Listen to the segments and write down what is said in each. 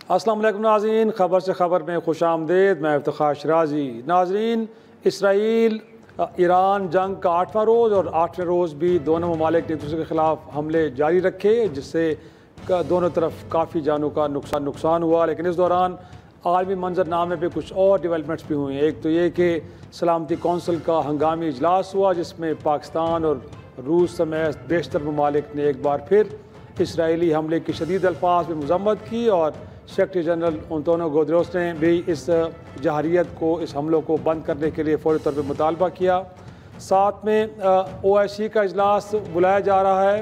السلام علیکم ناظرین، خبر سے خبر میں خوش آمدید۔ میں افتخار شرازی۔ ناظرین، اسرائیل ایران جنگ کا 8واں روز اور 8ویں روز بھی دونوں ممالک نے ایک دوسرے کے خلاف حملے جاری رکھے، جس سے دونوں طرف کافی جانوں کا نقصان ہوا۔ لیکن اس دوران عالمی منظرنامے پہ کچھ اور ڈیولپمنٹس بھی ہوئی ہیں۔ ایک تو یہ کہ سلامتی کونسل کا ہنگامی اجلاس ہوا، جس میں پاکستان اور روس سمیت بیشتر ممالک نے ایک بار پھر اسرائیلی حملے کی شدید الفاظ میں مذمت کی، اور سیکرٹری جنرل انطونیو گوتریس نے بھی اس جہریت کو، اس حملوں کو بند کرنے کے لیے فوری طور پہ مطالبہ کیا۔ ساتھ میں OIC کا اجلاس بلایا جا رہا ہے،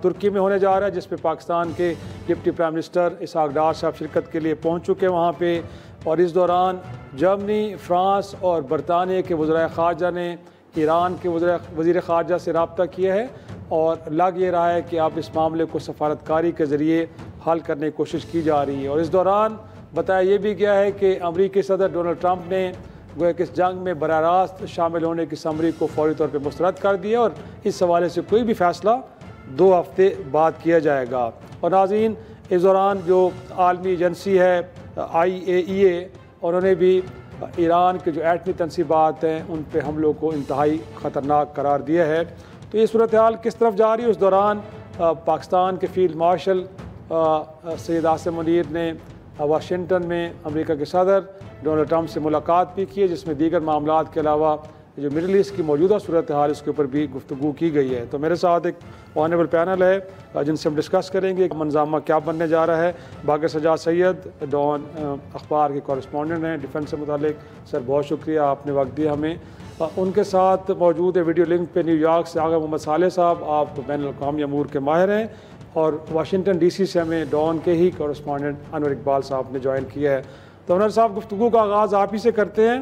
ترکی میں ہونے جا رہا ہے، جس پہ پاکستان کے deputy prime minister Ishaq Dar صاحب شرکت کے لیے پہنچ چکے وہاں پہ۔ اور اس دوران جرمنی، فرانس اور برطانیہ کے وزرائے خارجہ نے ایران کے وزیر خارجہ سے رابطہ کیا ہے، اور لگ یہ رہا ہے کہ اب اس معاملے کو سفارتکاری کے ذریعے حل کرنے کی کوشش کی جا رہی ہے۔ اور اس دوران بتایا یہ بھی گیا ہے کہ امریکی صدر ڈونلڈ ٹرمپ نے گویا کہ اس جنگ میں براہ راست شامل ہونے کی سمری کو فوری طور پہ مسترد کر دیا، اور اس حوالے سے کوئی بھی فیصلہ 2 ہفتے بعد کیا جائے گا۔ اور ناظرین، اس دوران جو عالمی ایجنسی ہے IAEA، انہوں نے بھی ایران کے جو ایٹمی تنصیبات ہیں ان پہ حملوں کو انتہائی خطرناک قرار دیا ہے۔ تو یہ صورتحال کس طرف جا رہی ہے؟ اس دوران پاکستان کے فیلڈ مارشل سید عاصم منیر نے واشنگٹن میں امریکہ کے صدر ڈونلڈ ٹرمپ سے ملاقات بھی کی ہے، جس میں دیگر معاملات کے علاوہ جو مڈل ایسٹ کی موجودہ صورتحال اس کے اوپر بھی گفتگو کی گئی ہے۔ تو میرے ساتھ ایک آنریبل پینل ہے جن سے ہم ڈسکس کریں گے کہ منظامہ کیا بننے جا رہا ہے۔ باقر سجاد سید ڈان اخبار کے کورسپونڈنٹ ہیں ڈیفنس سے متعلق، سر بہت شکریہ آپ نے وقت دیا ہمیں۔ ان کے ساتھ موجود ہے ویڈیو لنک پہ نیو یارک سے آغا محمد صالح صاحب، آپ بین الاقوامی امور کے ماہر ہیں، اور واشنگٹن DC سے ہمیں ڈان کے ہی کورسپونڈنٹ انور اقبال صاحب نے جوائن کیا ہے۔ تو انور صاحب، گفتگو کا آغاز آپ ہی سے کرتے ہیں،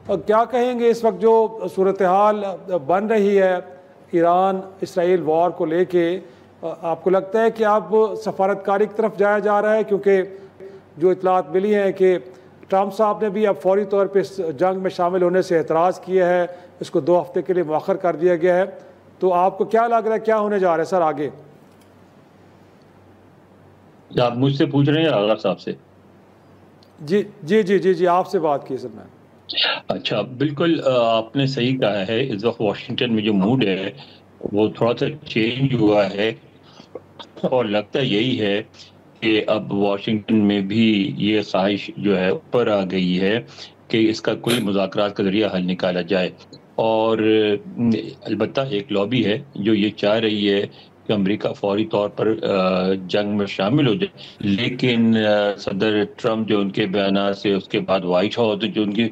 اور کیا کہیں گے اس وقت جو صورتحال بن رہی ہے ایران اسرائیل وار کو لے کے؟ آپ کو لگتا ہے کہ اب سفارتکاری کی طرف جایا جا رہا ہے؟ کیونکہ جو اطلاعات ملی ہیں کہ ٹرمپ صاحب نے بھی اب فوری طور پہ اس جنگ میں شامل ہونے سے اعتراض کیا ہے، اس کو 2 ہفتے کے لیے مؤخر کر دیا گیا ہے۔ تو آپ کو کیا لگ رہا ہے کیا ہونے جا رہا ہے سر آگے؟ آپ مجھ سے پوچھ رہے ہیں آغا صاحب سے؟ جی آپ سے بات کی سر میں۔ اچھا، بالکل آپ نے صحیح کہا ہے۔ اس وقت واشنگٹن میں جو موڈ ہے وہ تھوڑا سا چینج ہوا ہے، اور لگتا یہی ہے کہ اب واشنگٹن میں بھی یہ خواہش جو ہے اوپر آ گئی ہے کہ اس کا کوئی مذاکرات کا ذریعہ حل نکالا جائے۔ اور البتہ ایک لابی ہے جو یہ چاہ رہی ہے کہ امریکہ فوری طور پر جنگ میں شامل ہو جائے، لیکن صدر ٹرمپ جو ان کے بیانات سے، اس کے بعد وائٹ ہاؤس جو ان کے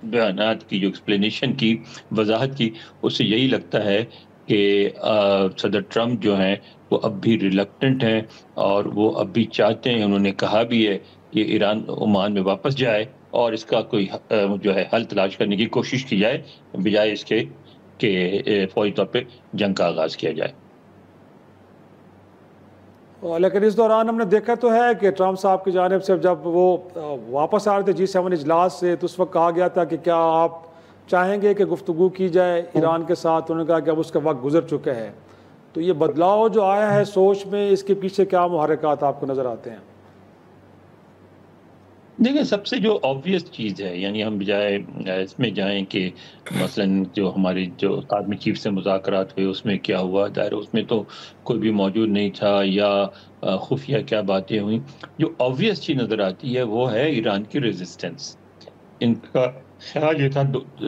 بیانات کی جو ایکسپلینیشن کی، وضاحت کی، اس سے یہی لگتا ہے کہ صدر ٹرمپ جو ہیں وہ اب بھی ریلکٹنٹ ہیں، اور وہ اب بھی چاہتے ہیں، انہوں نے کہا بھی ہے کہ ایران عمان میں واپس جائے اور اس کا کوئی جو ہے حل تلاش کرنے کی کوشش کی جائے، بجائے اس کے کہ فوری طور پہ جنگ کا آغاز کیا جائے۔ لیکن اس دوران ہم نے دیکھا تو ہے کہ ٹرمپ صاحب کی جانب سے جب وہ واپس آ رہے تھے G7 اجلاس سے، تو اس وقت کہا گیا تھا کہ کیا آپ چاہیں گے کہ گفتگو کی جائے ایران کے ساتھ؟ انہوں نے کہا کہ اب اس کا وقت گزر چکا ہے۔ تو یہ بدلاؤ جو آیا ہے سوچ میں، اس کے پیچھے کیا محرکات آپ کو نظر آتے ہیں؟ دیکھیں، سب سے جو آبویس چیز ہے، یعنی ہم بجائے اس میں جائیں کہ مثلاً جو ہمارے جو آرمی چیف سے مذاکرات ہوئے اس میں کیا ہوا، ظاہر اس میں تو کوئی بھی موجود نہیں تھا، یا خفیہ کیا باتیں ہوئیں، جو آبویس چیز نظر آتی ہے وہ ہے ایران کی ریزسٹنس۔ ان کا خیال یہ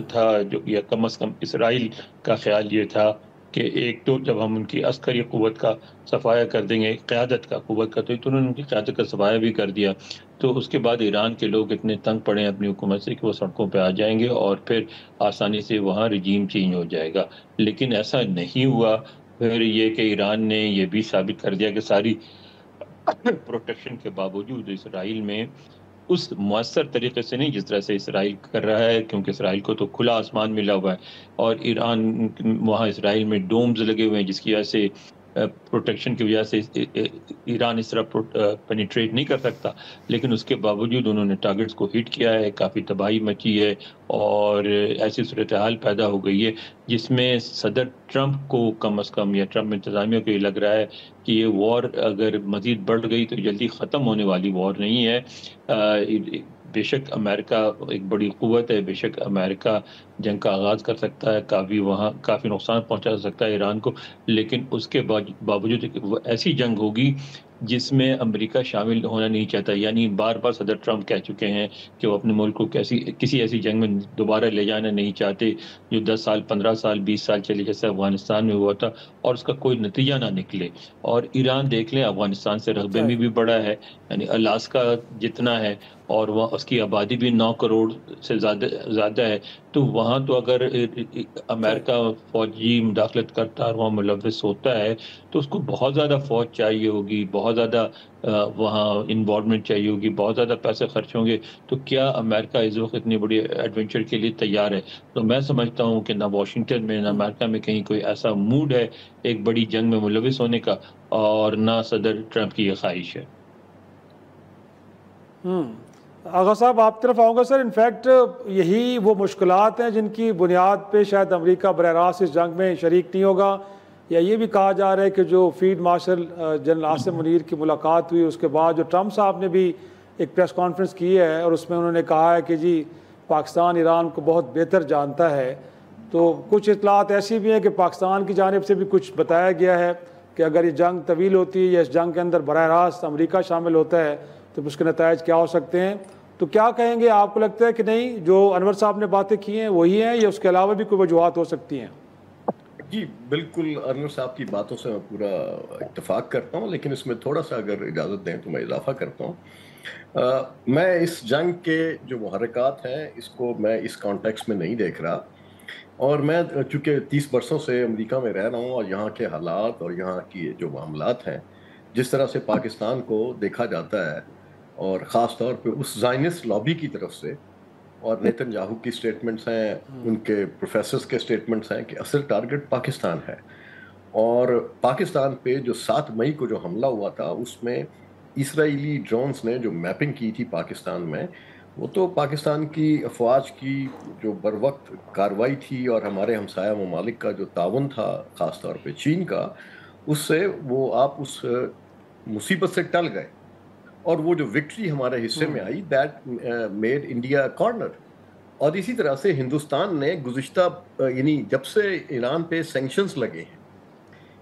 تھا جو یا کم از کم اسرائیل کا خیال یہ تھا کہ ایک تو جب ہم ان کی عسکری قوت کا صفایا کر دیں گے، قیادت کا، قوت کا، تو انہوں نے ان کی قیادت کا صفایا بھی کر دیا، تو اس کے بعد ایران کے لوگ اتنے تنگ پڑے ہیں اپنی حکومت سے کہ وہ سڑکوں پہ آ جائیں گے، اور پھر آسانی سے وہاں رجیم چینج ہو جائے گا۔ لیکن ایسا نہیں ہوا۔ پھر یہ کہ ایران نے یہ بھی ثابت کر دیا کہ ساری پروٹیکشن کے باوجود اسرائیل میں اس مؤثر طریقے سے نہیں جس طرح سے اسرائیل کر رہا ہے، کیونکہ اسرائیل کو تو کھلا آسمان ملا ہوا ہے، اور ایران وہاں اسرائیل میں ڈومز لگے ہوئے ہیں، جس کی وجہ سے پروٹیکشن کی وجہ سے ایران اس طرح پینیٹریٹ نہیں کر سکتا، لیکن اس کے باوجود انہوں نے ٹارگٹس کو ہٹ کیا ہے، کافی تباہی مچی ہے اور ایسی صورتحال پیدا ہو گئی ہے جس میں صدر ٹرمپ کو کم از کم یا ٹرمپ انتظامیہ کو یہ لگ رہا ہے کہ یہ وار اگر مزید بڑھ گئی تو جلدی ختم ہونے والی وار نہیں ہے۔ بے شک امریکہ ایک بڑی قوت ہے، بے شک امریکہ جنگ کا آغاز کر سکتا ہے، کافی نقصان پہنچا سکتا ہے ایران کو، لیکن اس کے باوجود ایسی جنگ ہوگی جس میں امریکہ شامل ہونا نہیں چاہتا۔ یعنی بار بار صدر ٹرمپ کہہ چکے ہیں کہ وہ اپنے ملک کو کسی ایسی جنگ میں دوبارہ لے جانا نہیں چاہتے جو 10 سال 15 سال 20 سال چلے، جیسے افغانستان میں ہوا تھا، اور اس کا کوئی نتیجہ نہ نکلے۔ اور ایران دیکھ لیں افغانستان سے رقبے میں بھی بڑا ہے، یعنی الاسکا جتنا ہے، اور وہاں اس کی آبادی بھی 9 کروڑ سے زیادہ ہے، تو وہاں تو اگر امریکہ فوجی مداخلت کرتا اور وہاں ملوث ہوتا ہے تو اس کو بہت زیادہ فوج چاہیے ہوگی، بہت زیادہ وہاں انوالومنٹ چاہیے ہوگی، بہت زیادہ پیسے خرچ ہوں گے۔ تو کیا امریکہ اس وقت اتنی بڑی ایڈونچر کے لیے تیار ہے؟ تو میں سمجھتا ہوں کہ نہ واشنگٹن میں نہ امریکہ میں کہیں کوئی ایسا موڈ ہے ایک بڑی جنگ میں ملوث ہونے کا، اور نہ صدر ٹرمپ کی یہ خواہش ہے۔ آغا صاحب آپ طرف آؤں گا سر۔ انفیکٹ یہی وہ مشکلات ہیں جن کی بنیاد پہ شاید امریکہ براہ راست اس جنگ میں شریک نہیں ہوگا، یا یہ بھی کہا جا رہا ہے کہ جو field marshal general Asim Munir کی ملاقات ہوئی اس کے بعد جو ٹرمپ صاحب نے بھی ایک پریس کانفرنس کی ہے اور اس میں انہوں نے کہا ہے کہ جی پاکستان ایران کو بہت بہتر جانتا ہے، تو کچھ اطلاعات ایسی بھی ہیں کہ پاکستان کی جانب سے بھی کچھ بتایا گیا ہے کہ اگر یہ جنگ طویل ہوتی ہے یا اس جنگ کے اندر براہ راست امریکہ شامل ہوتا ہے تو اس کے نتائج کیا ہو سکتے ہیں۔ تو کیا کہیں گے، آپ کو لگتا ہے کہ نہیں جو انور صاحب نے باتیں کی ہیں وہی ہیں یا اس کے علاوہ بھی کوئی وجوہات ہو سکتی ہیں؟ جی بالکل، انور صاحب کی باتوں سے میں پورا اتفاق کرتا ہوں، لیکن اس میں تھوڑا سا اگر اجازت دیں تو میں اضافہ کرتا ہوں۔ میں اس جنگ کے جو محرکات ہیں اس کو میں اس کانٹیکس میں نہیں دیکھ رہا، اور میں چونکہ 30 برسوں سے امریکہ میں رہ رہا ہوں اور یہاں کے حالات اور یہاں کی جو معاملات ہیں، جس طرح سے پاکستان کو دیکھا جاتا ہے، اور خاص طور پہ اس زائنسٹ لابی کی طرف سے، اور نیتن یاہو کی سٹیٹمنٹس ہیں، ان کے پروفیسرز کے سٹیٹمنٹس ہیں کہ اصل ٹارگٹ پاکستان ہے، اور پاکستان پہ جو 7 مئی کو جو حملہ ہوا تھا اس میں اسرائیلی ڈرونز نے جو میپنگ کی تھی پاکستان میں، وہ تو پاکستان کی افواج کی جو بروقت کارروائی تھی اور ہمارے ہمسایہ ممالک کا جو تعاون تھا، خاص طور پہ چین کا، اس سے وہ آپ اس مصیبت سے ٹل گئے، اور وہ جو وکٹری ہمارے حصے میں آئی دیٹ میڈ انڈیا کارنر۔ اور اسی طرح سے ہندوستان نے گزشتہ یعنی جب سے ایران پہ سینکشنز لگے ہیں،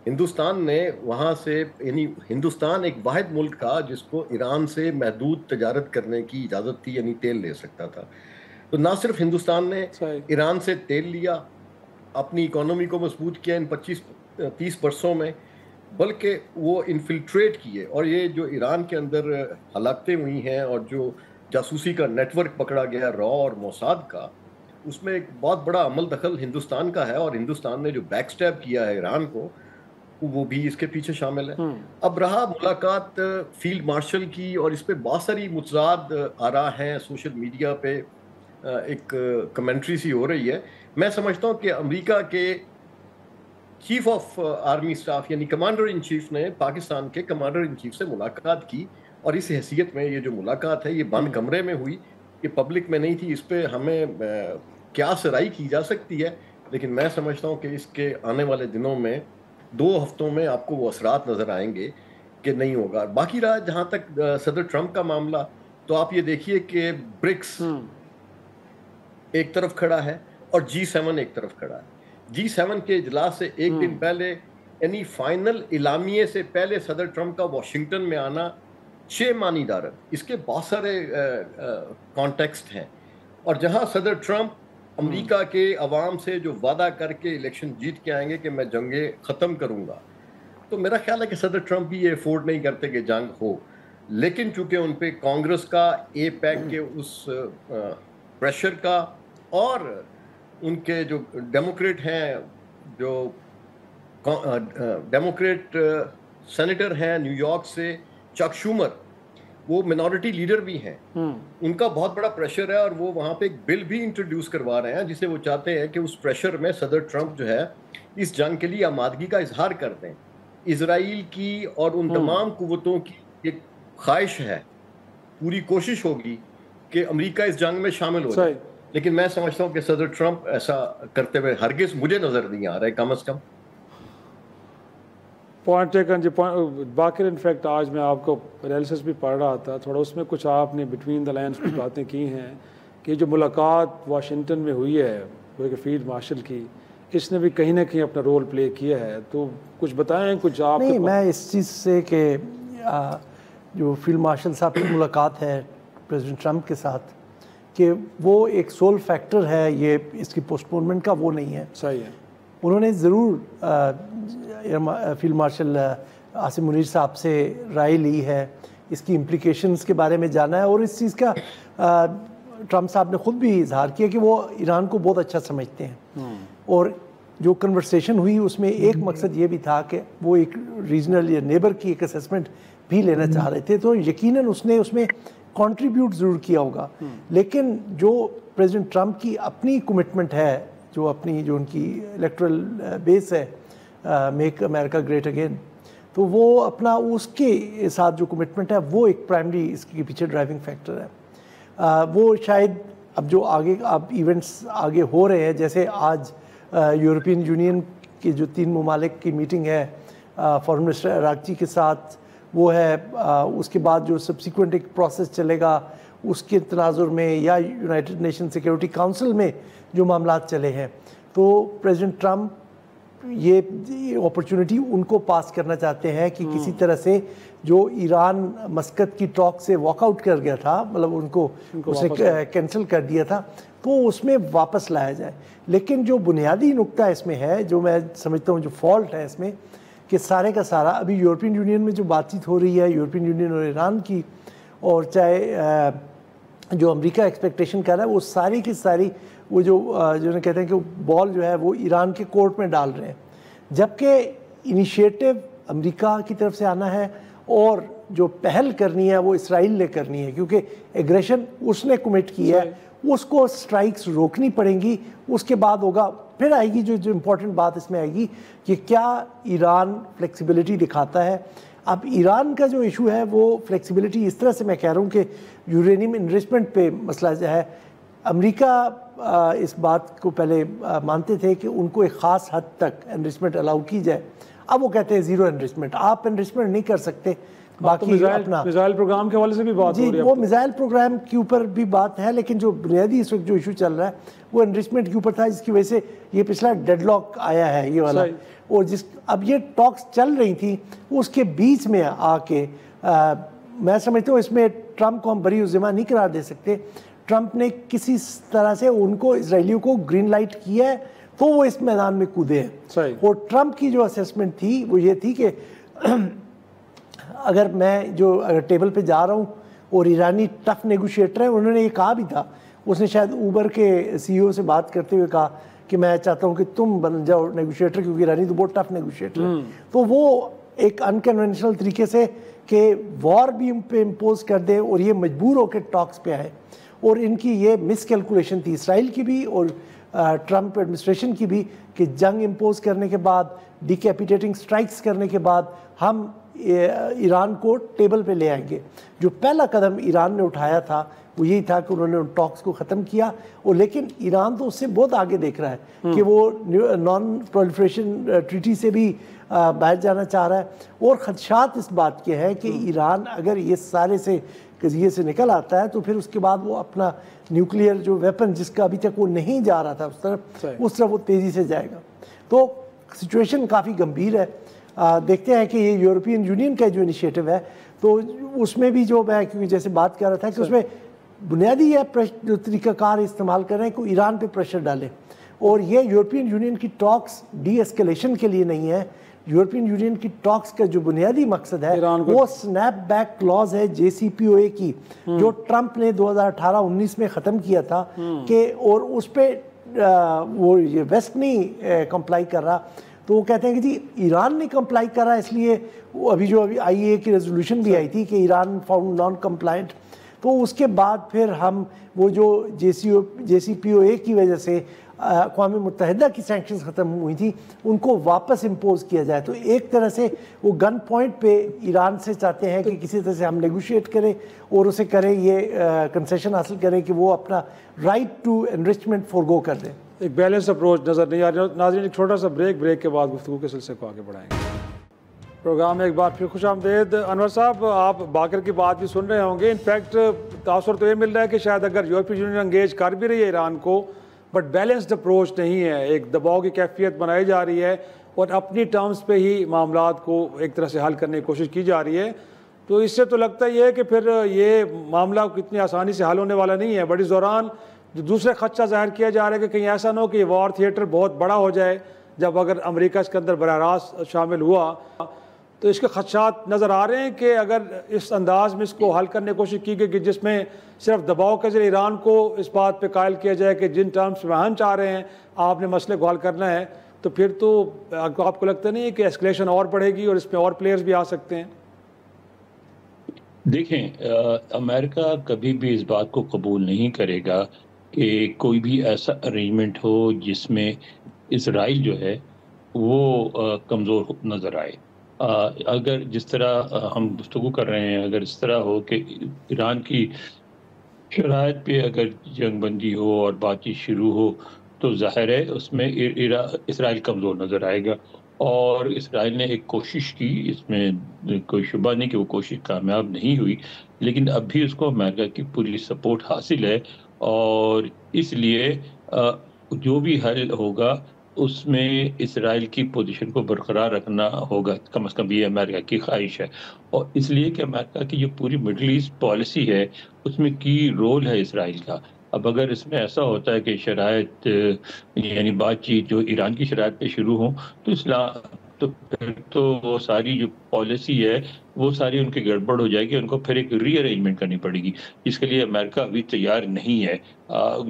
ہندوستان نے وہاں سے، یعنی ہندوستان ایک واحد ملک تھا جس کو ایران سے محدود تجارت کرنے کی اجازت تھی، یعنی تیل لے سکتا تھا۔ تو نہ صرف ہندوستان نے ایران سے تیل لیا، اپنی اکانومی کو مضبوط کیا ان 25-30 برسوں میں، بلکہ وہ انفلٹریٹ کیے، اور یہ جو ایران کے اندر ہلاکتیں ہوئی ہیں اور جو جاسوسی کا نیٹ ورک پکڑا گیا را اور موساد کا، اس میں ایک بہت بڑا عمل دخل ہندوستان کا ہے، اور ہندوستان نے جو بیک سٹیپ کیا ہے ایران کو، وہ بھی اس کے پیچھے شامل ہے۔ اب رہا ملاقات فیلڈ مارشل کی، اور اس پہ بہت ساری متضاد آراء ہیں سوشل میڈیا پہ، ایک کمنٹری سی ہو رہی ہے۔ میں سمجھتا ہوں کہ امریکہ کے چیف آف آرمی سٹاف یعنی کمانڈر ان چیف نے پاکستان کے کمانڈر ان چیف سے ملاقات کی، اور اس حیثیت میں یہ جو ملاقات ہے یہ بند کمرے میں ہوئی، یہ پبلک میں نہیں تھی۔ اس پہ ہمیں کیا رائے کی جا سکتی ہے، لیکن میں سمجھتا ہوں کہ اس کے آنے والے دنوں میں 2 ہفتوں میں آپ کو وہ اثرات نظر آئیں گے کہ نہیں ہوگا۔ باقی رہا جہاں تک صدر ٹرمپ کا معاملہ، تو آپ یہ دیکھیے کہ برکس ایک طرف کھڑا ہے اور G7 ایک طرف کھڑا ہے۔ G7 کے اجلاس سے ایک دن پہلے، یعنی فائنل اعلامیے سے پہلے صدر ٹرمپ کا واشنگٹن میں آنا 6 معنی دار، اس کے بہت سارے کانٹیکسٹ ہیں، اور جہاں صدر ٹرمپ امریکہ کے عوام سے جو وعدہ کر کے الیکشن جیت کے آئیں گے کہ میں جنگیں ختم کروں گا، تو میرا خیال ہے کہ صدر ٹرمپ بھی یہ افورڈ نہیں کرتے کہ جنگ ہو، لیکن چونکہ ان پہ کانگریس کا، اے پیک کے اس پریشر کا، اور ان کے جو ڈیموکریٹ ہیں، جو ڈیموکریٹ سینیٹر ہیں نیو یارک سے چک شومر، وہ منورٹی لیڈر بھی ہیں، ان کا بہت بڑا پریشر ہے، اور وہ وہاں پہ ایک بل بھی انٹروڈیوس کروا رہے ہیں جسے وہ چاہتے ہیں کہ اس پریشر میں صدر ٹرمپ جو ہے اس جنگ کے لیے آمادگی کا اظہار کر دیں۔ اسرائیل کی اور ان تمام قوتوں کی ایک خواہش ہے، پوری کوشش ہوگی کہ امریکہ اس جنگ میں شامل ہو جائے، لیکن میں سمجھتا ہوں کہ صدر ٹرمپ ایسا کرتے ہوئے ہرگز مجھے نظر نہیں آ رہا ہے، کم از کم۔ پوائنٹ ٹیکن جی۔ باقر انفیکٹ آج میں آپ کو انالیسس بھی پڑھ رہا تھا تھوڑا، اس میں کچھ آپ نے بٹوین دا لائنس کچھ باتیں کی ہیں کہ جو ملاقات واشنگٹن میں ہوئی ہے فیلڈ مارشل کی، اس نے بھی کہیں نہ کہیں اپنا رول پلے کیا ہے، تو کچھ بتائیں کچھ آپ۔ نہیں، میں اس چیز سے کہ جو فیلڈ مارشل صاحب کی ملاقات ہے پریزیڈنٹ ٹرمپ کے ساتھ، کہ وہ ایک سول فیکٹر ہے یہ اس کی پوسٹ پونمنٹ کا، وہ نہیں ہے۔ صحیح ہے، انہوں نے ضرور فیلڈ مارشل عاصم منیر صاحب سے رائے لی ہے، اس کی امپلیکیشنز کے بارے میں جانا ہے، اور اس چیز کا ٹرمپ صاحب نے خود بھی اظہار کیا کہ وہ ایران کو بہت اچھا سمجھتے ہیں، اور جو کنورسیشن ہوئی اس میں ایک مقصد یہ بھی تھا کہ وہ ایک ریجنل یا نیبر کی ایک اسیسمنٹ بھی لینا چاہ رہے تھے، تو یقیناً اس نے اس میں کنٹریبیوٹ ضرور کیا ہوگا، لیکن جو پریزیڈنٹ ٹرمپ کی اپنی کمٹمنٹ ہے، جو ان کی الیکٹرل بیس ہے میک امریکہ گریٹ اگین، تو وہ اپنا اس کے ساتھ جو کمٹمنٹ ہے وہ ایک پرائمری اس کے پیچھے ڈرائیونگ فیکٹر ہے۔ وہ شاید اب جو اب ایونٹس آگے ہو رہے ہیں، جیسے آج یورپین یونین کی جو 3 ممالک کی میٹنگ ہے فارن منسٹر عراقچی کے ساتھ، وہ ہے، اس کے بعد جو سبسیکوینٹ ایک پروسیس چلے گا اس کے تناظر میں، یا یونائٹڈ نیشن سیکیورٹی کاؤنسل میں جو معاملات چلے ہیں، تو پریزیڈنٹ ٹرمپ یہ اپرچونٹی ان کو پاس کرنا چاہتے ہیں کہ کسی طرح سے جو ایران مسقط کی ٹاک سے واک آؤٹ کر گیا تھا، مطلب ان کو اس نے کینسل کر دیا تھا، تو اس میں واپس لایا جائے۔ لیکن جو بنیادی نقطہ اس میں ہے، جو میں سمجھتا ہوں جو فالٹ ہے اس میں، کہ سارے کا سارا ابھی یورپین یونین میں جو بات چیت ہو رہی ہے یورپین یونین اور ایران کی، اور چاہے جو امریکہ ایکسپیکٹیشن کر رہا ہے، وہ ساری کی ساری وہ جو کہتے ہیں کہ بال جو ہے وہ ایران کے کورٹ میں ڈال رہے ہیں، جبکہ انیشیٹو امریکہ کی طرف سے آنا ہے، اور جو پہل کرنی ہے وہ اسرائیل نے کرنی ہے، کیونکہ ایگریشن اس نے کمٹ کی ہے، اس کو سٹرائکس روکنی پڑیں گی، اس کے بعد ہوگا، پھر آئے گی جو امپورٹنٹ بات اس میں آئے گی کہ کیا ایران فلیکسیبلٹی دکھاتا ہے۔ اب ایران کا جو ایشو ہے وہ فلیکسیبلٹی اس طرح سے میں کہہ رہا ہوں کہ یورینیم انرچمنٹ پہ مسئلہ جو ہے، امریکہ اس بات کو پہلے مانتے تھے کہ ان کو ایک خاص حد تک انرچمنٹ الاؤ کی جائے، اب وہ کہتے ہیں زیرو انرچمنٹ، آپ انرچمنٹ نہیں کر سکتے۔ باقی اپنا میزائل پروگرام کے حوالے سے بھی بات ہو رہی ہے، وہ میزائل پروگرام کے اوپر بھی بات ہے، لیکن جو بنیادی اس وقت جو ایشو چل رہا ہے وہ انرچمنٹ کے اوپر تھا، جس کی وجہ سے یہ پچھلا ڈیڈ لاک آیا ہے یہ والا، اور اب یہ ٹاکس چل رہی تھی، اس کے بیچ میں آ کے میں سمجھتا ہوں اس میں ٹرمپ کو ہم بری ذمہ نہیں قرار دے سکتے۔ ٹرمپ نے کسی طرح سے ان کو اسرائیلیوں کو گرین لائٹ کیا ہے تو وہ اس میدان میں کودے ہیں، اور ٹرمپ کی جو اسیسمنٹ تھی وہ یہ تھی کہ اگر میں اگر ٹیبل پہ جا رہا ہوں اور ایرانی ٹف نیگوشیٹر ہیں، انہوں نے یہ کہا بھی تھا، اس نے شاید اوبر کے سی ای او سے بات کرتے ہوئے کہا کہ میں چاہتا ہوں کہ تم بن جاؤ نیگوشیٹر، کیونکہ ایرانی تو بہت ٹف نیگوشیٹر ہے، تو وہ ایک انکنونشنل طریقے سے کہ وار بھی ان پہ امپوز کر دے اور یہ مجبور ہو کے ٹاکس پہ آئے، اور ان کی یہ مس کیلکولیشن تھی اسرائیل کی بھی اور ٹرمپ ایڈمنسٹریشن کی بھی، کہ جنگ امپوز کرنے کے بعد، ڈیکیپیٹیٹنگ سٹرائکس کرنے کے بعد ہم ایران کو ٹیبل پہ لے آئیں گے۔ جو پہلا قدم ایران نے اٹھایا تھا وہ یہی تھا کہ انہوں نے ان ٹاکس کو ختم کیا، اور لیکن ایران تو اس سے بہت آگے دیکھ رہا ہے کہ وہ نان پرولیفریشن ٹریٹی سے بھی باہر جانا چاہ رہا ہے، اور خدشات اس بات کے ہیں کہ ایران اگر یہ سارے سے قضیے سے نکل آتا ہے تو پھر اس کے بعد وہ اپنا نیوکلیئر جو ویپن جس کا ابھی تک وہ نہیں جا رہا تھا اس طرف وہ تیزی سے جائے گا، تو سچویشن کافی گمبھیر ہے۔ دیکھتے ہیں کہ یہ یورپین یونین کا جو انیشیٹو ہے تو اس میں بھی جو میں کیونکہ جیسے بات کر رہا تھا کہ اس میں بنیادی یہ جو طریقہ کار استعمال کر رہے ہیں کہ ایران پہ پریشر ڈالیں، اور یہ یورپین یونین کی ٹاکس ڈی اسکیلیشن کے لیے نہیں ہے، یورپین یونین کی ٹاکس کا جو بنیادی مقصد ہے وہ سنیپ بیک کلاز ہے JCPOA کی، جو ٹرمپ نے 2018-19 میں ختم کیا تھا، کہ اور اس پہ وہ ویسٹ نہیں کمپلائی کر رہا، تو وہ کہتے ہیں کہ جی ایران نے کمپلائی کرا، اس لیے ابھی IAEA کی ریزولوشن بھی آئی تھی کہ ایران فاؤنڈ نان کمپلائنٹ، تو اس کے بعد پھر ہم وہ جو JCPOA کی وجہ سے اقوام متحدہ کی سینکشنز ختم ہوئی تھیں ان کو واپس امپوز کیا جائے. تو ایک طرح سے وہ گن پوائنٹ پہ ایران سے چاہتے ہیں کہ کسی طرح سے ہم نیگوشیٹ کریں اور اسے کریں یہ کنسیشن حاصل کریں کہ وہ اپنا رائٹ ٹو انرچمنٹ فورگو کر دیں. ایک بیلنس اپروچ نظر نہیں آ رہی. ناظرین ایک چھوٹا سا بریک کے بعد گفتگو کے سلسلے کو آگے بڑھائیں گے. پروگرام میں ایک بار پھر خوش آمدید. انور صاحب آپ باقر کی بات بھی سن رہے ہوں گے. انفیکٹ تاثر تو یہ مل رہا ہے کہ شاید اگر یورپی یونین انگیج کر بھی رہی ہے ایران کو بٹ بیلنسڈ اپروچ نہیں ہے, ایک دباؤ کی کیفیت بنائی جا رہی ہے اور اپنی ٹرمز پہ ہی معاملات کو ایک طرح سے حل کرنے کی کوشش کی جا رہی ہے. تو اس سے تو لگتا ہی ہے کہ پھر یہ معاملہ کتنی آسانی سے حل ہونے والا نہیں ہے. بٹ اس دوران جو دوسرے خدشہ ظاہر کیا جا رہا ہے کہ کہیں ایسا نہ ہو کہ یہ وار تھیٹر بہت بڑا ہو جائے جب اگر امریکہ اس کے اندر براہ راست شامل ہوا. تو اس کے خدشات نظر آ رہے ہیں کہ اگر اس انداز میں اس کو حل کرنے کی کوشش کی گئی کہ جس میں صرف دباؤ کے ذریعے ایران کو اس بات پہ قائل کیا جائے کہ جن ٹرمز میں ہم چاہ رہے ہیں آپ نے مسئلے کو حل کرنا ہے, تو پھر تو آپ کو لگتا نہیں ہے کہ ایسکلیشن اور بڑھے گی اور اس میں اور پلیئرز بھی آ سکتے ہیں؟ دیکھیں, امریکہ کبھی بھی اس بات کو قبول نہیں کرے گا کہ کوئی بھی ایسا ارینجمنٹ ہو جس میں اسرائیل جو ہے وہ کمزور نظر آئے. اگر جس طرح ہم گفتگو کر رہے ہیں, اگر اس طرح ہو کہ ایران کی شرائط پہ اگر جنگ بندی ہو اور بات چیت شروع ہو تو ظاہر ہے اس میں اسرائیل کمزور نظر آئے گا. اور اسرائیل نے ایک کوشش کی, اس میں کوئی شبہ نہیں کہ وہ کوشش کامیاب نہیں ہوئی, لیکن اب بھی اس کو امریکہ کی پوری سپورٹ حاصل ہے. اور اس لیے جو بھی حل ہوگا اس میں اسرائیل کی پوزیشن کو برقرار رکھنا ہوگا, کم از کم یہ امریکہ کی خواہش ہے. اور اس لیے کہ امریکہ کی جو پوری مڈل ایسٹ پالیسی ہے اس میں کی رول ہے اسرائیل کا. اب اگر اس میں ایسا ہوتا ہے کہ شرائط یعنی بات چیت جو ایران کی شرائط پہ شروع ہوں تو پھر تو وہ ساری جو پالیسی ہے وہ ساری ان کی گڑبڑ ہو جائے گی, ان کو پھر ایک ری ارینجمنٹ کرنی پڑے گی, جس کے لیے امریکہ ابھی تیار نہیں ہے.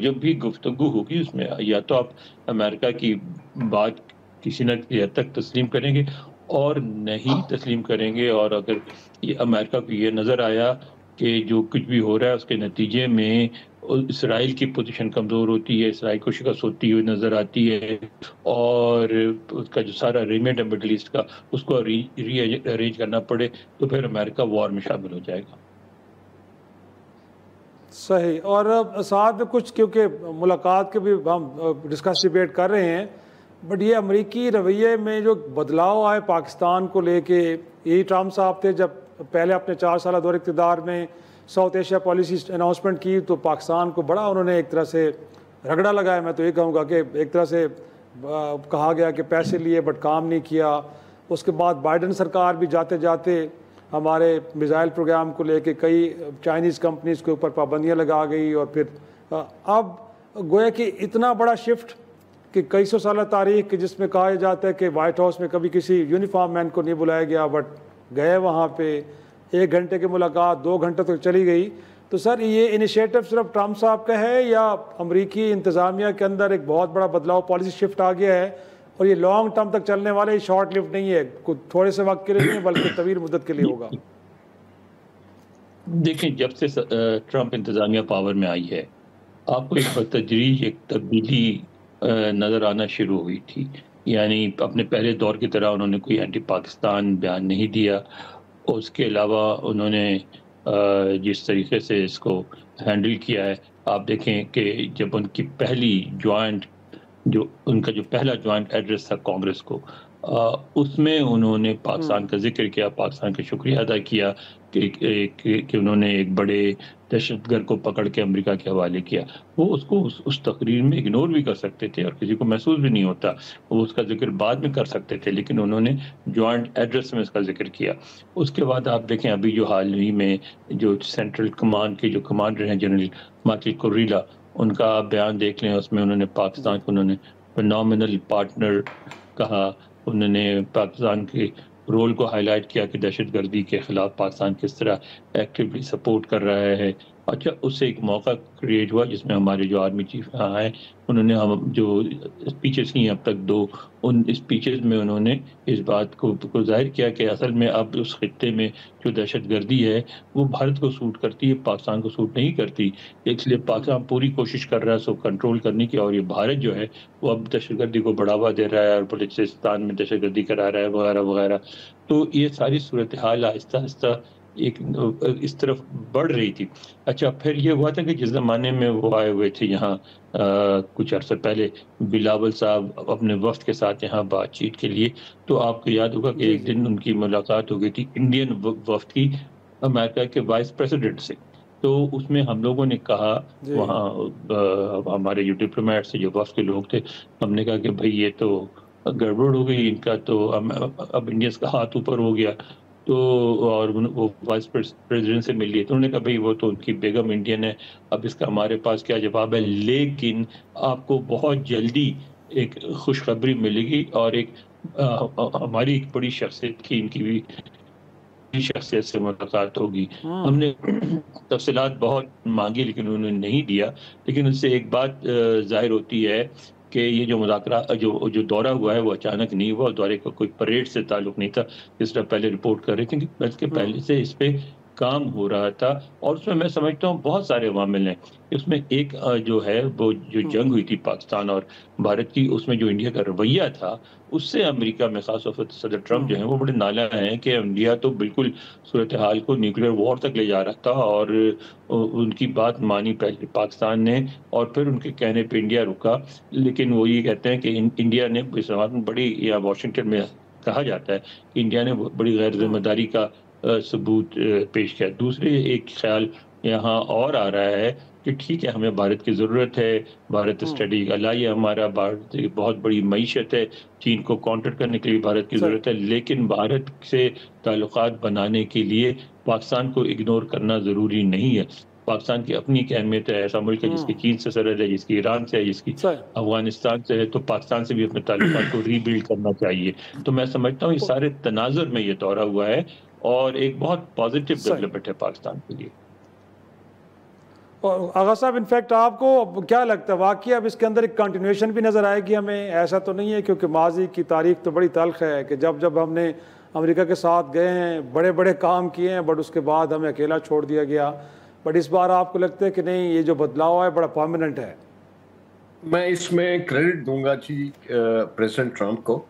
جب بھی گفتگو ہوگی اس میں یا تو آپ امریکہ کی بات کسی نہ کسی حد تک تسلیم کریں گے اور نہیں تسلیم کریں گے, اور اگر یہ امریکہ کو یہ نظر آیا کہ جو کچھ بھی ہو رہا ہے اس کے نتیجے میں اسرائیل کی پوزیشن کمزور ہوتی ہے, اسرائیل کو شکست ہوتی ہوئی نظر آتی ہے, اور اس کا جو سارا ارینجمنٹ ہے مڈل ایسٹ کا اس کو ری ارینج کرنا پڑے, تو پھر امریکہ وار میں شامل ہو جائے گا. صحیح. اور ساتھ میں کچھ کیونکہ ملاقات کے بھی ہم ڈسکس ڈیبیٹ کر رہے ہیں, بٹ یہ امریکی رویے میں جو بدلاؤ آئے پاکستان کو لے کے, یہی ٹرمپ صاحب تھے جب پہلے اپنے 4 سالہ دور اقتدار میں ساؤتھ ایشیا پالیسی اناؤنسمنٹ کی تو پاکستان کو بڑا انہوں نے ایک طرح سے رگڑا لگایا. میں تو یہ کہوں گا کہ ایک طرح سے کہا گیا کہ پیسے لیے بٹ کام نہیں کیا. اس کے بعد بائیڈن سرکار بھی جاتے جاتے ہمارے میزائل پروگرام کو لے کے کئی چائنیز کمپنیز کے اوپر پابندیاں لگا گئی, اور پھر اب گویا کہ اتنا بڑا شفٹ کہ کئی سو سالہ تاریخ کے جس میں کہا جاتا ہے کہ وائٹ ہاؤس میں کبھی کسی یونیفارم مین کو نہیں بلایا گیا بٹ گئے وہاں پہ, 1 گھنٹے کی ملاقات 2 گھنٹے تک چلی گئی. تو سر یہ انیشیٹو صرف ٹرمپ صاحب کا ہے یا امریکی انتظامیہ کے اندر ایک بہت بڑا بدلاؤ پالیسی شفٹ آ گیا ہے, اور یہ لانگ ٹرم تک چلنے والا, یہ شارٹ لیوڈ نہیں ہے, تھوڑے سے وقت کے لیے نہیں بلکہ طویل مدت کے لیے ہوگا؟ دیکھیں, جب سے ٹرمپ انتظامیہ پاور میں آئی ہے آپ کو ایک بتدریج ایک تبدیلی نظر آنا شروع ہوئی تھی. یعنی اپنے پہلے دور کی طرح انہوں نے کوئی اینٹی پاکستان بیان نہیں دیا, اور اس کے علاوہ انہوں نے جس طریقے سے اس کو ہینڈل کیا ہے, آپ دیکھیں کہ جب ان کی پہلی ان کا جو پہلا جوائنٹ ایڈریس تھا کانگریس کو, اس میں انہوں نے پاکستان کا ذکر کیا, پاکستان کا شکریہ ادا کیا کہ انہوں نے ایک بڑے دہشت گرد کو پکڑ کے امریکہ کے حوالے کیا. وہ اس کو اس تقریر میں اگنور بھی کر سکتے تھے اور کسی کو محسوس بھی نہیں ہوتا, وہ اس کا ذکر بعد میں کر سکتے تھے, لیکن انہوں نے جوائنٹ ایڈریس میں اس کا ذکر کیا. اس کے بعد آپ دیکھیں ابھی جو حال ہی میں جو سینٹرل کمانڈ کے جو کمانڈر ہیں جنرل مائیکل کوریلا, ان کا آپ بیان دیکھ لیں, اس میں انہوں نے پاکستان کو انہوں نے فینومینل پارٹنر کہا. انہوں نے پاکستان کے رول کو ہائی لائٹ کیا کہ دہشت گردی کے خلاف پاکستان کس طرح ایکٹیولی سپورٹ کر رہا ہے, اچھا اس سے ایک موقع کریٹ ہوا جس میں ہمارے جو آرمی چیف ہیں انہوں نے ہم جو اسپیچز کی اب تک 2 ان اسپیچز میں انہوں نے اس بات کو ظاہر کیا کہ اصل میں اب اس خطے میں جو دہشت گردی ہے وہ بھارت کو سوٹ کرتی ہے، پاکستان کو سوٹ نہیں کرتی، اس لیے پاکستان پوری کوشش کر رہا ہے اس کو کنٹرول کرنے کی، اور یہ بھارت جو ہے وہ اب دہشت گردی کو بڑھاوا دے رہا ہے اور بلوچستان میں دہشت گردی کرا رہا ہے وغیرہ وغیرہ. تو یہ ساری صورتحال آہستہ آہستہ ایک اس طرف بڑھ رہی تھی. اچھا پھر یہ ہوا تھا کہ جس زمانے میں وہ آئے ہوئے تھے یہاں کچھ عرصہ پہلے بلاول صاحب اپنے وفد کے ساتھ یہاں بات چیت کے لیے، تو آپ کو یاد ہوگا کہ ایک دن ان کی ملاقات ہو گئی تھی انڈین وفد کی امریکہ کے وائس پریزیڈنٹ سے. تو اس میں ہم لوگوں نے کہا وہاں ہمارے جو ڈپلومیٹ سے جو وفد کے لوگ تھے، ہم نے کہا کہ بھئی یہ تو گڑبڑ ہو گئی ان کا، تو اب انڈینس کا ہاتھ اوپر ہو گیا. تو اور وہ وائس پریزیڈنٹ سے مل لیے تو انہوں نے کہا بھئی وہ تو ان کی بیگم انڈین ہے، اب اس کا ہمارے پاس کیا جواب ہے، لیکن آپ کو بہت جلدی ایک خوشخبری ملے گی اور ایک ہماری ایک بڑی شخصیت کی ان کی بھی شخصیت سے ملاقات ہوگی. ہم نے تفصیلات بہت مانگی لیکن انہوں نے نہیں دیا. لیکن اس سے ایک بات ظاہر ہوتی ہے کہ یہ جو مذاکرات جو دورہ ہوا ہے وہ اچانک نہیں ہوا، دورے کا کوئی پریڈ سے تعلق نہیں تھا جس طرح پہلے رپورٹ کر رہے تھے، بلکہ پہلے سے اس پہ کام ہو رہا تھا. اور اس میں سمجھتا ہوں بہت سارے عوامل ہیں. اس میں ایک جو ہے وہ جو جنگ ہوئی تھی پاکستان اور بھارت کی، اس میں جو انڈیا کا رویہ تھا اس سے امریکہ میں خاص طور پر صدر ٹرمپ جو ہیں وہ بڑے نالاں ہیں کہ انڈیا تو بالکل صورتحال کو نیوکلیئر وار تک لے جا رہا تھا، اور ان کی بات مانی پہلے پاکستان نے اور پھر ان کے کہنے پہ انڈیا رکا. لیکن وہ یہ کہتے ہیں کہ انڈیا نے اس بات میں بڑی، یا واشنگٹن میں کہا جاتا ہے کہ انڈیا نے بڑی غیر ذمہ داری کا ثبوت پیش کیا. دوسرے ایک خیال یہاں اور آ رہا ہے کہ ٹھیک ہے ہمیں بھارت کی ضرورت ہے، بھارت اسٹریٹجک الائی ہے ہمارا، بھارت بہت بڑی معیشت ہے، چین کو کاؤنٹر کرنے کے لیے بھارت کی ضرورت ہے، لیکن بھارت سے تعلقات بنانے کے لیے پاکستان کو اگنور کرنا ضروری نہیں ہے. پاکستان کی اپنی ایک اہمیت ہے، ایسا ملک ہے جس کی چین سے سرحد ہے، جس کی ایران سے ہے، جس کی افغانستان سے ہے، تو پاکستان سے بھی اپنے تعلقات کو ری بلڈ کرنا چاہیے. تو میں سمجھتا ہوں اس سارے تناظر میں یہ دورہ ہوا ہے اور ایک بہت پازیٹیو ڈیولپمنٹ ہے پاکستان کے لیے. آغا صاحب انفیکٹ آپ کو کیا لگتا ہے واقعی اب اس کے اندر ایک کنٹینیوشن بھی نظر آئے گی ہمیں؟ ایسا تو نہیں ہے کیونکہ ماضی کی تاریخ تو بڑی تلخ ہے کہ جب ہم نے امریکہ کے ساتھ گئے ہیں، بڑے بڑے کام کیے ہیں، بٹ اس کے بعد ہمیں اکیلا چھوڑ دیا گیا. بٹ اس بار آپ کو لگتا ہے کہ نہیں یہ جو بدلاؤ ہے بڑا پرماننٹ ہے؟ میں اس میں کریڈٹ دوں گا جی پریزیڈنٹ ٹرمپ کو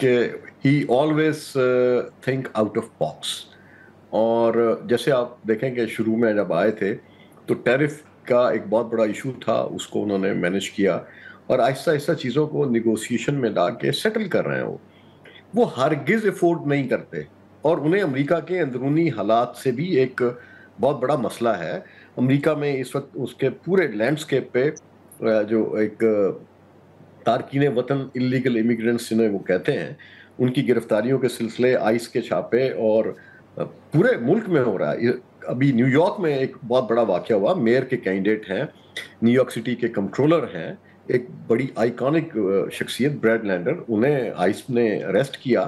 کہ he always think out of box. اور جیسے آپ دیکھیں کہ شروع میں جب آئے تھے تو ٹیرف کا ایک بہت بڑا ایشو تھا، اس کو انہوں نے مینیج کیا اور آہستہ آہستہ چیزوں کو نیگوسیشن میں لا کے سیٹل کر رہے ہیں. وہ ہرگز افورڈ نہیں کرتے اور انہیں امریکہ کے اندرونی حالات سے بھی ایک بہت بڑا مسئلہ ہے. امریکہ میں اس وقت اس کے پورے لینڈسکیپ پہ جو ایک تارکین وطن اللیگل امیگرینٹس جنہیں وہ کہتے ہیں، ان کی گرفتاریوں کے سلسلے، آئس کے چھاپے اور پورے ملک میں ہو رہا ہے. ابھی نیو یارک میں ایک بہت بڑا واقعہ ہوا، میئر کے کینڈیڈیٹ ہیں، نیو یارک سٹی کے کنٹرولر ہیں، ایک بڑی آئیکانک شخصیت بریڈ لینڈر، انہیں آئس نے اریسٹ کیا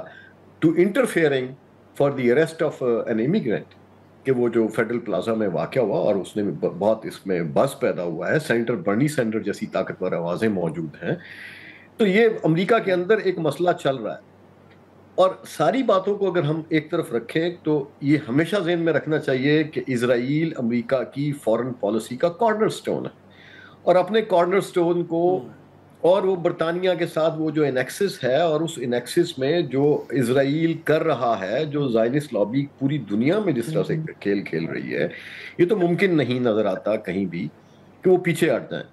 to interfering for the arrest of an immigrant, کہ وہ جو فیڈرل پلازا میں واقع ہوا اور اس نے بہت اس میں بس پیدا ہوا ہے، سینیٹر برنی سینڈر جیسی طاقتور آوازیں موجود ہیں. تو یہ امریکہ کے اندر ایک مسئلہ چل رہا ہے. اور ساری باتوں کو اگر ہم ایک طرف رکھیں تو یہ ہمیشہ ذہن میں رکھنا چاہیے کہ اسرائیل امریکہ کی فارن پالیسی کا کارنر سٹون ہے، اور اپنے کارنر سٹون کو اور وہ برطانیہ کے ساتھ وہ جو انیکسس ہے، اور اس انیکسس میں جو اسرائیل کر رہا ہے، جو زائنسٹ لابی پوری دنیا میں جس طرح سے کھیل کھیل رہی ہے، یہ تو ممکن نہیں نظر آتا کہیں بھی کہ وہ پیچھے ہٹ جائیں.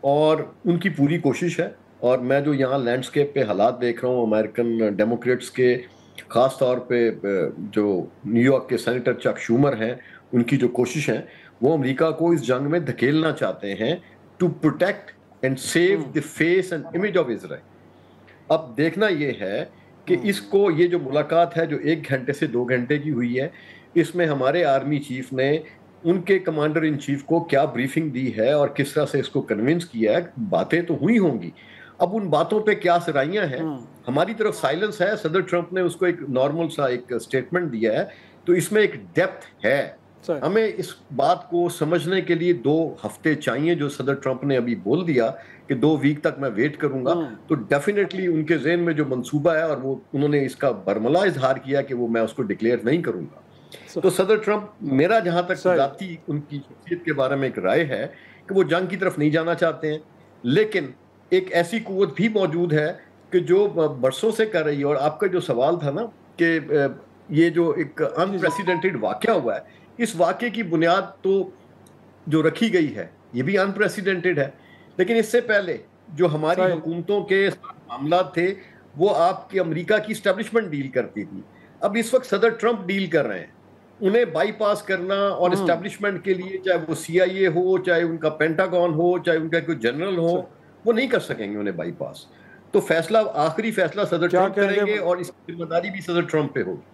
اور ان کی پوری کوشش ہے. اور میں جو یہاں لینڈسکیپ پہ حالات دیکھ رہا ہوں امریکن ڈیموکریٹس کے، خاص طور پہ جو نیو یارک کے سینیٹر چک شومر ہیں، ان کی جو کوشش ہیں وہ امریکہ کو اس جنگ میں دھکیلنا چاہتے ہیں to protect and save the face and image of Israel. اب دیکھنا یہ ہے کہ اس کو، یہ جو ملاقات ہے جو 1 گھنٹے سے 2 گھنٹے کی ہوئی ہے، اس میں ہمارے آرمی چیف نے ان کے کمانڈر ان چیف کو کیا بریفنگ دی ہے اور کس طرح سے اس کو کنونس کیا ہے. باتیں تو ہوئی ہوں گی، اب ان باتوں پہ کیا سرائیاں ہیں. ہماری طرف سائلنس ہے، صدر ٹرمپ نے اس کو ایک نارمل سا ایک سٹیٹمنٹ دیا ہے، تو اس میں ایک ڈیپتھ ہے. ہمیں اس بات کو سمجھنے کے لیے 2 ہفتے چاہیے جو صدر ٹرمپ نے ابھی بول دیا کہ 2 ویک تک میں ویٹ کروں گا، تو ڈیفینیٹلی ان کے ذہن میں جو منصوبہ ہے اور وہ انہوں نے اس کا برملا اظہار کیا کہ وہ میں اس کو ڈکلیئر نہیں کروں گا. تو صدر ٹرمپ، میرا جہاں تک ذاتی ان کی شخصیت کے بارے میں ایک رائے ہے کہ وہ جنگ کی طرف نہیں جانا چاہتے ہیں، لیکن ایک ایسی قوت بھی موجود ہے کہ جو برسوں سے کر رہی ہے. اور آپ کا جو سوال تھا نا کہ یہ جو ایک انپریسیڈنٹڈ واقعہ ہوا ہے، اس واقعے کی بنیاد تو جو رکھی گئی ہے یہ بھی انپریسیڈنٹڈ ہے، لیکن اس سے پہلے جو ہماری حکومتوں کے معاملات تھے وہ آپ کی امریکہ کی اسٹیبلشمنٹ ڈیل کرتی تھی. اب اس وقت صدر ٹرمپ ڈیل کر رہے ہیں، انہیں بائی پاس کرنا اور اسٹیبلشمنٹ کے لیے، چاہے وہ CIA ہو، چاہے ان کا پینٹاگون ہو، چاہے ان کا کوئی جنرل ہو، وہ نہیں کر سکیں گے انہیں بائی پاس. تو فیصلہ، آخری فیصلہ صدر ٹرمپ کریں گے اور اس کی ذمہ داری بھی صدر ٹرمپ پہ ہوگی.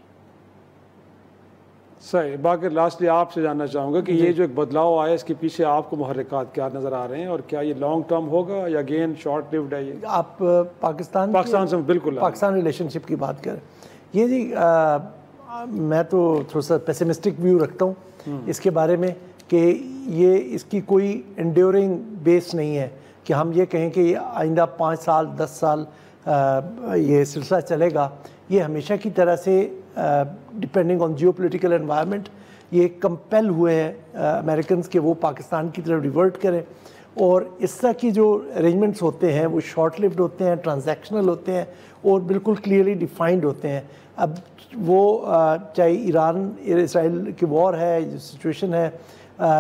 صحیح. باقی لاسٹلی آپ سے جاننا چاہوں گا کہ یہ جو ایک بدلاؤ آیا اس کے پیچھے آپ کو محرکات کیا نظر آ رہے ہیں، اور کیا یہ لانگ ٹرم ہوگا یا اگین شارٹ لیوڈ ہے؟ یہ آپ پاکستان سے بالکل پاکستان ریلیشن شپ کی بات کریں. یہ جی میں تو تھوڑا سا پیسمسٹک ویو رکھتا ہوں اس کے بارے میں کہ یہ اس کی کوئی انڈیورنگ بیس نہیں ہے کہ ہم یہ کہیں کہ آئندہ 5 سال 10 سال یہ سلسلہ چلے گا. یہ ہمیشہ کی طرح سے depending on geo political environment یہ کمپیل ہوئے ہیں امریکنز کہ وہ پاکستان کی طرف ریورٹ کریں، اور اس طرح کی جو ارینجمنٹس ہوتے ہیں وہ شارٹ لیوڈ ہوتے ہیں، ٹرانزیکشنل ہوتے ہیں اور بالکل کلیئرلی ڈیفائنڈ ہوتے ہیں. اب وہ چاہے ایران اسرائیل کی وار ہے، جو سچویشن ہے،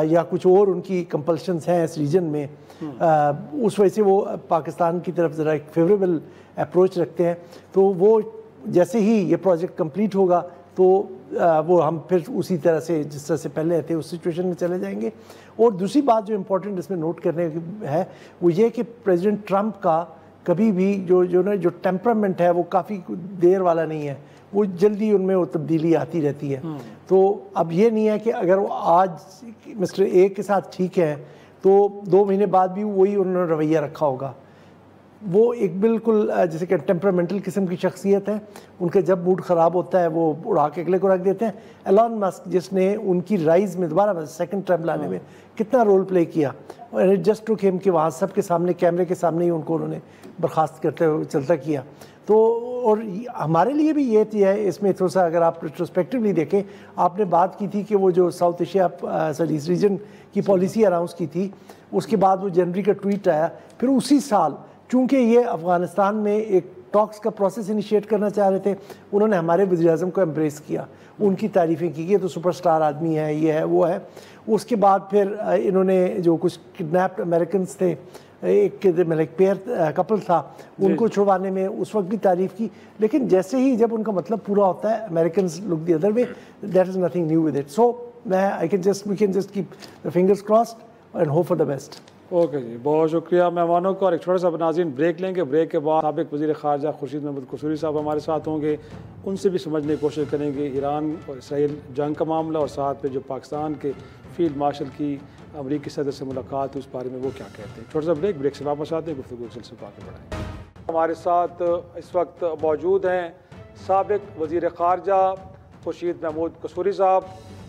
یا کچھ اور ان کی کمپلشنز ہیں اس ریجن میں، اس وجہ سے وہ پاکستان کی طرف ذرا ایک فیوریبل اپروچ رکھتے ہیں. تو وہ جیسے ہی یہ پروجیکٹ کمپلیٹ ہوگا تو وہ ہم پھر اسی طرح سے جس طرح سے پہلے تھے اس سچویشن میں چلے جائیں گے. اور دوسری بات جو امپورٹنٹ اس میں نوٹ کرنے کی ہے وہ یہ کہ پریزیڈنٹ ٹرمپ کا کبھی بھی جو ٹیمپرامنٹ ہے وہ کافی دیر والا نہیں ہے، وہ جلدی ان میں وہ تبدیلی آتی رہتی ہے. تو اب یہ نہیں ہے کہ اگر وہ آج مسٹر اے کے ساتھ ٹھیک ہے تو 2 مہینے بعد بھی وہی انہوں نے رویہ رکھا ہوگا. وہ ایک بالکل جیسے کہ ٹیمپرامنٹل قسم کی شخصیت ہے، ان کا جب موڈ خراب ہوتا ہے وہ اڑا کے اگلے کو رکھ دیتے ہیں. ایلان مسک جس نے ان کی رائز میں دوبارہ سیکنڈ ٹرم لانے میں کتنا رول پلے کیا، جسٹ ٹو ہم کہ وہاں سب کے سامنے کیمرے کے سامنے ہی ان کو انہوں نے برخاست کرتے ہوئے چلتا کیا. تو اور ہمارے لیے بھی یہ ہے اس میں تھوڑا سا اگر آپ ریٹروسپیکٹیولی دیکھیں، آپ نے بات کی تھی کہ وہ جو ساؤتھ ایشیا اس ریجن کی پالیسی اناؤنس کی تھی، اس کے بعد وہ جنوری کا ٹویٹ آیا. پھر اسی سال چونکہ یہ افغانستان میں ایک ٹاکس کا پروسیس انیشیٹ کرنا چاہ رہے تھے، انہوں نے ہمارے وزیر اعظم کو ایمبریس کیا، ان کی تعریفیں کی کہ یہ تو سپر سٹار آدمی ہے، یہ ہے وہ ہے. اس کے بعد پھر انہوں نے جو کچھ کڈنیپڈ امریکنز تھے، ایک پیئر کپل تھا، ان کو چھڑوانے میں اس وقت بھی تعریف کی. لیکن جیسے ہی جب ان کا مطلب پورا ہوتا ہے Americans look the other way, that is nothing new with it. So we can just keep the fingers crossed and hope for the best. Okay جی، بہت شکریہ مہمانوں کا. اور ایک چھوٹا سا ناظرین بریک لیں گے. بریک کے بعد سابق وزیر خارجہ خورشید محمود قصوری صاحب ہمارے ساتھ ہوں گے، ان سے بھی سمجھنے کی کوشش کریں گے ایران اور اسرائیل جنگ کا معاملہ، اور ساتھ میں جو پاکستان کے فیلڈ مارشل کی امریکی صدر سے ملاقات اس بارے میں وہ کیا کہتے ہیں. چھوٹا سا بریک سے واپس آتے ہیں، گفتگو سلسلے کو آگے بڑھائیں. ہمارے ساتھ اس وقت موجود ہیں سابق وزیر خارجہ خورشید محمود قصوری صاحب.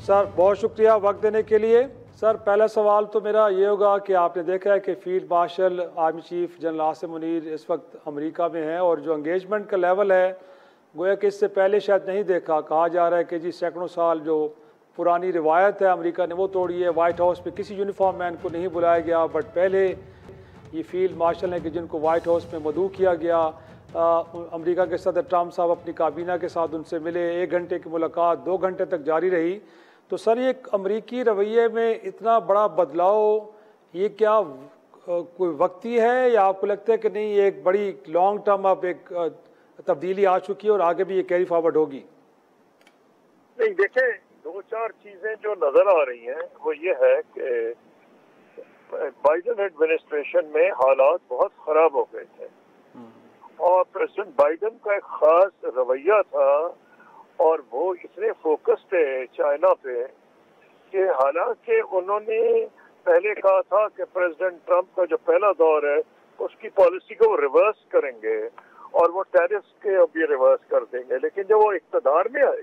سر بہت شکریہ وقت دینے کے لیے. سر پہلا سوال تو میرا یہ ہوگا کہ آپ نے دیکھا ہے کہ field marshal army chief general Asim Munir اس وقت امریکہ میں ہیں، اور جو انگیجمنٹ کا لیول ہے گویا کہ اس سے پہلے شاید نہیں دیکھا. کہا جا رہا ہے کہ جی سینکڑوں سال جو پرانی روایت ہے امریکہ نے وہ توڑی ہے. وائٹ ہاؤس پہ کسی یونیفارم مین کو نہیں بلایا گیا، بٹ پہلے یہ فیلڈ مارشل ہیں کہ جن کو وائٹ ہاؤس میں مدعو کیا گیا. امریکہ کے صدر ٹرمپ صاحب اپنی کابینہ کے ساتھ ان سے ملے، 1 گھنٹے کی ملاقات 2 گھنٹے تک جاری رہی. تو سر یہ امریکی رویے میں اتنا بڑا بدلاؤ یہ کیا کوئی وقتی ہے، یا آپ کو لگتا ہے کہ نہیں یہ ایک بڑی لانگ ٹرم اب ایک تبدیلی آ چکی ہے اور آگے بھی یہ کیری فارورڈ ہوگی؟ نہیں، دیکھیں 2-4 چیزیں جو نظر آ رہی ہیں وہ یہ ہے کہ بائیڈن ایڈمنسٹریشن میں حالات بہت خراب ہو گئے تھے، اور پریزیڈنٹ بائیڈن کا ایک خاص رویہ تھا، اور وہ اتنے فوکس تھے چائنا پہ کہ حالانکہ انہوں نے پہلے کہا تھا کہ پریزیڈنٹ ٹرمپ کا جو پہلا دور ہے اس کی پالیسی کو وہ ریورس کریں گے اور وہ ٹیرفس کے اب یہ ریورس کر دیں گے، لیکن جب وہ اقتدار میں آئے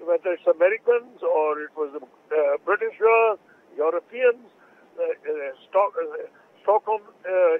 whether it's Americans or it was Britishers, Europeans, Stockholm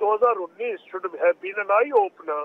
2019 should have been an eye opener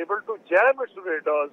able to jam its radars,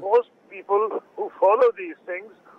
most people who follow these things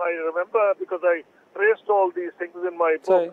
I remember because I traced all these things in my book.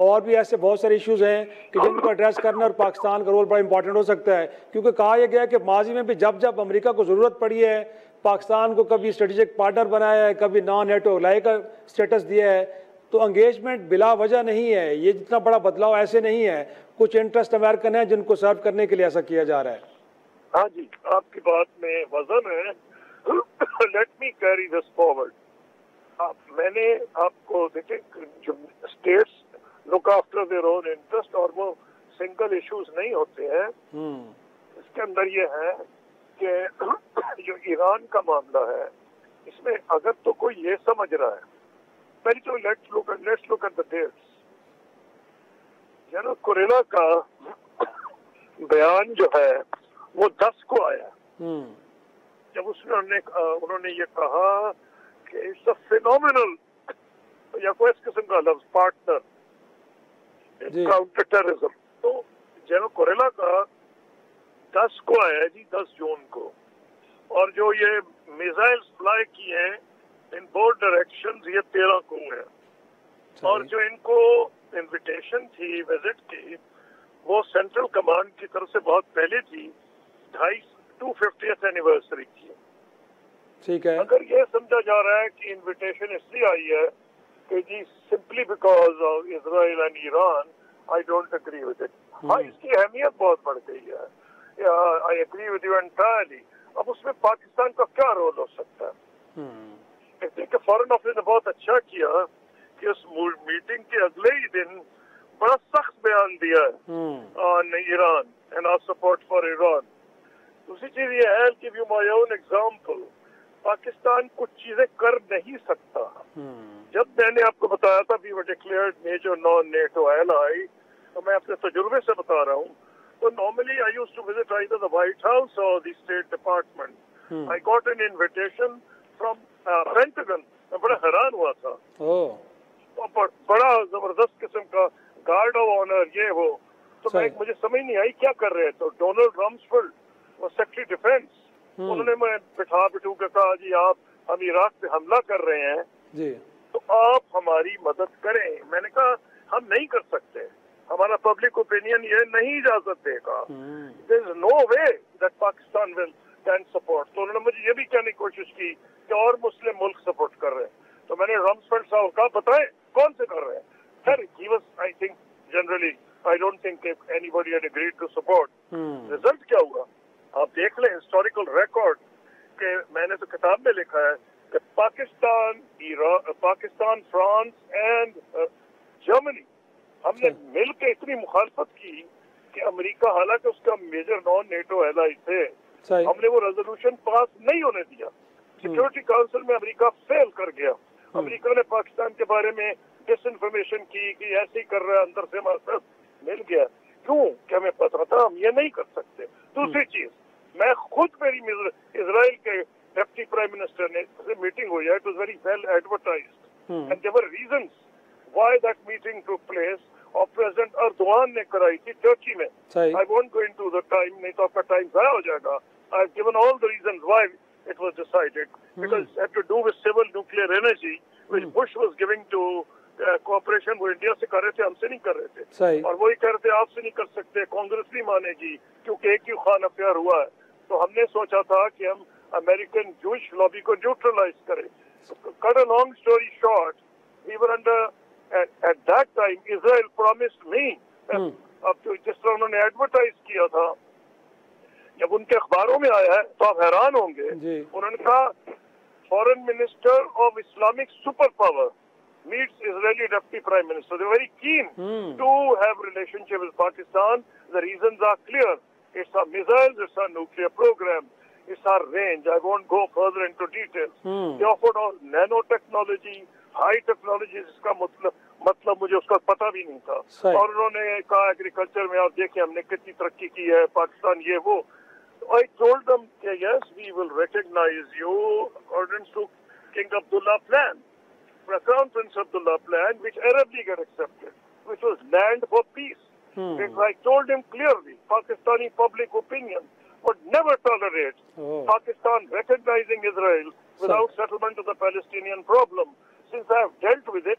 اور بھی ایسے بہت سارے issues ہیں کہ جن کو address کرنا اور پاکستان کا رول بڑا امپورٹنٹ ہو سکتا ہے، کیونکہ کہا یہ گیا ہے کہ ماضی میں بھی جب جب امریکہ کو ضرورت پڑی ہے پاکستان کو کبھی اسٹریٹجک پارٹنر بنایا ہے، کبھی نان نیٹو الائی کا اسٹیٹس دیا ہے، تو انگیجمنٹ بلا وجہ نہیں ہے. یہ جتنا بڑا بدلاؤ ایسے نہیں ہے، کچھ انٹرسٹ امریکن ہیں جن کو سرو کرنے کے لیے ایسا کیا جا رہا ہے. ہاں جی، آپ کی بات میں وزن ہے. Let me carry this forward. میں نے آپ کو دیکھے جو states look after their own interest, اور وہ سنگل ایشوز نہیں ہوتے ہیں. اس کے اندر یہ ہے کہ جو ایران کا معاملہ ہے اس میں اگر تو کوئی یہ سمجھ رہا ہے، پہلی تو let's look at the dates. General Kurilla کا بیان جو ہے وہ 10 کو آیا، جب انہوں نے یہ کہا کہ اٹس اے فینومینل یا کوئی اس قسم کا لفظ پارٹنر کاؤنٹر ٹیررزم. تو جنرل کوریلا کا 10 کو آیا جی، 10 جون کو. اور جو یہ میزائلز فلائی کیے ہیں ان بورڈ ڈائریکشنز یہ 13 کو ہیں. اور جو ان کو انویٹیشن تھی وزٹ کی وہ سینٹرل کمانڈ کی طرف سے بہت پہلے تھی، 250th اینیورسری کی. ٹھیک ہے، اگر یہ سمجھا جا رہا ہے کہ انویٹیشن اس لیے آئی ہے کہ جی simply because of Israel and Iran, I don't agree with it. ہاں، اس کی اہمیت بہت بڑھ گئی ہے. I agree with you entirely. اب اس میں پاکستان کا کیا رول ہو سکتا ہے؟ کہ فارن آفس نے بہت اچھا کیا کہ اس میٹنگ کے اگلے ہی دن بڑا سخت بیان دیا ہے on Iran and are support for Iran. دوسری چیز یہ ہے کہ view my own example, Pakistan کچھ چیزیں کر نہیں سکتا. جب میں نے آپ کو بتایا تھا we were declared major non NATO ally, تو میں اپنے تجربے سے بتا رہا ہوں. تو normally I used to visit either the White House or the State Department. I got an invitation from Pentagon. میں بڑا حیران ہوا تھا. بڑا زبردست قسم کا گارڈ آف آنر یہ وہ. تو مجھے سمجھ نہیں آئی کیا کر رہے. تو ڈونلڈ رمسفیلڈ وہ سیکرٹری ڈیفینس، انہوں نے میں بٹھو کے کہا جی ہم عراق پہ حملہ کر رہے ہیں تو آپ ہماری مدد کریں. میں نے کہا ہم نہیں کر سکتے، ہمارا پبلک اوپینین یہ نہیں اجازت دے گا. there is no way that Pakistan can support. تو انہوں نے مجھے یہ بھی کہنے کی کوشش کی کہ اور مسلم ملک سپورٹ کر رہے ہیں. تو میں نے رمسفیلڈ صاحب کا بتائیں کون سے کر رہے ہیں. سر he was I think generally I don't think if anybody had agreed to support. Result کیا ہوا آپ دیکھ لیں ہسٹوریکل ریکارڈ کہ میں نے تو کتاب میں لکھا ہے کہ پاکستان فرانس اینڈ جرمنی ہم نے مل کے اتنی مخالفت کی کہ امریکہ حالانکہ اس کا میجر نان نیٹو ایلائی تھے، ہم نے وہ ریزولوشن پاس نہیں ہونے دیا. سیکورٹی کاؤنسل میں امریکہ فیل کر گیا. امریکہ نے پاکستان کے بارے میں ڈس انفارمیشن کی کہ ایسے ہی کر رہا ہے، اندر سے ہمارے ساتھ مل گیا. کیوں کہ ہمیں پتا تھا ہم یہ نہیں کر سکتے. دوسری چیز، میں خود میری اسرائیل کے ڈپٹی پرائم منسٹر نے میٹنگ ہوئی ہے. It was very well advertised and there were reasons why that meeting took place. اور پریزیڈنٹ اردوان نے کرائی تھی ٹرکی میں. I won't go into the time, نہیں تو آپ کا ٹائم ضائع ہو جائے گا. I've given all the reasons why it was decided because it had to do with civil nuclear energy which Bush was giving to cooperation. وہ India سے کر رہے تھے، ہم سے نہیں کر رہے تھے. اور وہی کہہ رہے تھے آپ سے نہیں کر سکتے، کانگریس نہیں مانے گی کیونکہ ایک ہی خان افیئر ہوا ہے. تو ہم نے سوچا تھا کہ ہم امریکن جوش لابی کو نیوٹرلائز کریں. Cut a long story short, we were under at that time Israel promised me. اب تو جس طرح انہوں نے ایڈورٹائز کیا تھا، جب ان کے اخباروں میں آیا ہے تو آپ حیران ہوں گے. انہوں نے کہا foreign minister of Islamic super power meets Israeli deputy prime minister. They're very keen to have relationship with Pakistan. The reasons are clear. It's our missiles, it's our nuclear program, it's our range. I won't go further into details. They offered all nanotechnology, high technology. اس کا مطلب مجھے اس کا پتہ بھی نہیں تھا. اور انہوں نے کہا ایگریکلچر میں آپ دیکھیں ہم نے کتنی ترقی کی ہے پاکستان یہ وہ. I told them yes, we will recognize you according to King Abdullah plan, Crown Prince Abdullah plan, which Arab League had accepted, which was land for peace. I told him clearly, Pakistani public opinion would never tolerate Pakistan recognizing Israel without settlement of the Palestinian problem. Since I have dealt with it,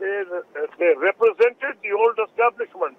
they represented the old establishment।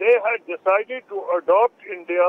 they had decided to adopt India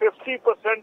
50%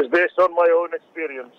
is based on my own experience।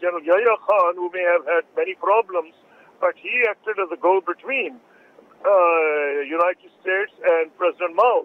General Yahya Khan, who may have had many problems, but he acted as a go-between United States and President Mao,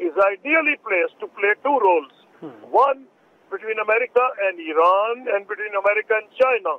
is ideally placed to play 2 roles, one between America and Iran and between America and China।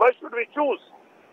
Why should we choose?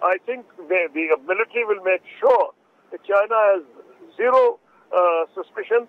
I think the military will make sure that China has 0 suspicions,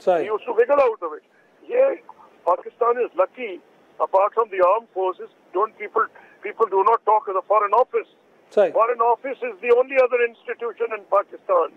You used to wiggle out of it. Yeah, Pakistan is lucky. Apart from the armed forces, people do not talk to the foreign office. Foreign office is the only other institution in Pakistan.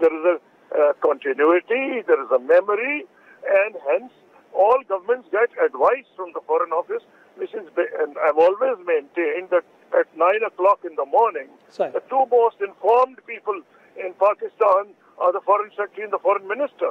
there is a continuity, there is a memory, and hence all governments get advice from the foreign office. And I've always maintained that at 9 o'clock in the morning, the two most informed people in Pakistan are the foreign secretary and the foreign minister.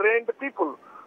trained people.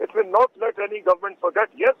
it will not let any government forget. Yes,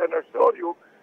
can assure you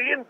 3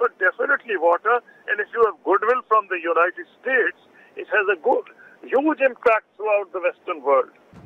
but definitely water, and if you have goodwill from the United States, it has a huge impact throughout the Western world.